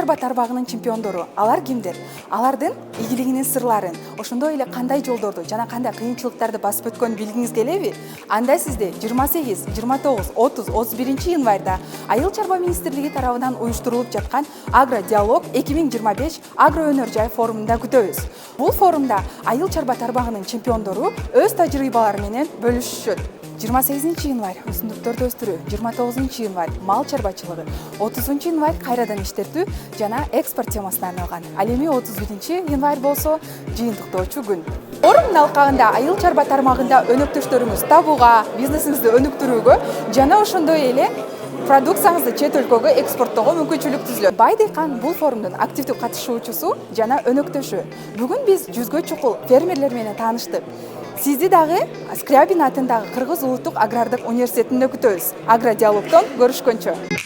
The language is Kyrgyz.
чарба тармагынын чемпиондору. Алар кимдер? Алардын ийгилигинин сырларын, ошондой эле кандай жолдорду жана кандай кыйынчылыктарды басып өткөнүн билгиңиз келеби? Анда сизди 28, 29, 30, 31 январда Айыл чарба министрлиги тарабынан уюштурулуп жаткан Агро-диалог 2025 агро өнөр жай форумунда күтөбүз. Бул форумда айыл чарба тармагынын чемпиондору өз тажрыйбалары менен бөлүшүшөт. 28 январь өсүмдүктөрдү өстүрүү, 29 январь мал чарбачылыгы, 30 январь кайрадан иштетүү жана экспорт темасына арналган. Ал эми 31 январь болсо жыйынтыктоочу күн. Форумдун алкагында айыл чарба тармагында өнөктөштөрүңүз табууга, бизнесиңизди өнүктүрүүгө жана ошондой эле продукцияңызды чет өлкөгө экспорттоого мүмкүнчүлүк түзүлөт. Бай дыйкан бул форумдун активдүү катышуучусу жана өнөктөшү. Бүгүн биз 100гө чукул фермерлер менен тааныштык. Сизди дагы Скрябин атындагы Кыргыз улуттук агрардык университетинде күтөбүз. Агро-диалогдон көрүшкөнчө.